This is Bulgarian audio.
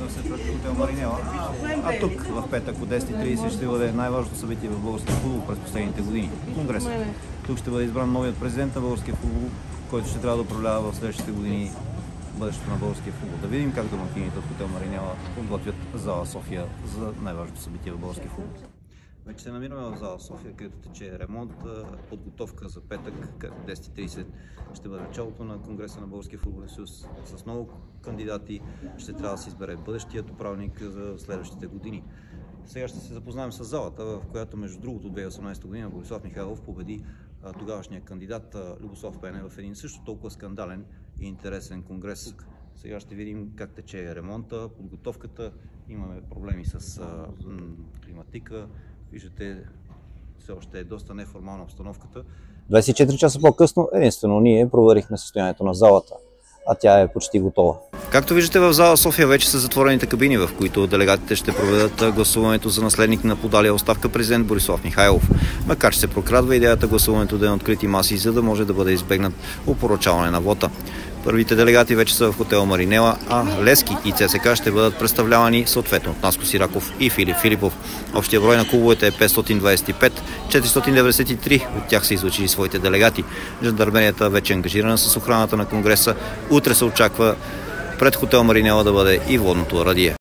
да се чуят в хотел Маринела. А тук в петък от 10:30 ще бъде най-важното събитие в българския футбол през последните години – конгресът. Тук ще бъде избран новият президент на българския футбол, който ще трябва да управлява в следващите години бъдещето на българския футбол. Да видим как домакините от хотел Маринела подготвят зала София за най-важното събитие в българския футбол. Вече се намираме в зала София, където тече ремонт, подготовка за петък, 10:30 ще бъде началото на Конгреса на Българския футболен съюз с много кандидати. Ще трябва да се избере бъдещият управник за следващите години. Сега ще се запознаем с залата, в която между другото 2018 година Борислав Михайлов победи тогавашния кандидат Любослав Пене в един също толкова скандален и интересен конгрес. Сега ще видим как тече ремонта, подготовката. Имаме проблеми с климатика. Виждате, все още е доста неформална обстановката. 24 часа по-късно единствено ние проверихме състоянието на залата, а тя е почти готова. Както виждате, в зала София вече са затворените кабини, в които делегатите ще проведат гласуването за наследник на подалия оставка президент Борислав Михайлов. Макар че се прокрадва идеята гласуването да е на открити маси, за да може да бъде избегнат опорочаване на вота. Първите делегати вече са в хотел Маринела, а Левски и ЦСКА ще бъдат представлявани съответно от Наско Сираков и Филип Филипов. Общия брой на клубовете е 525, 493 от тях са излъчили своите делегати. Жандармерията вече е ангажирана с охраната на конгреса. Утре се очаква пред хотел Маринела да бъде и водното радие.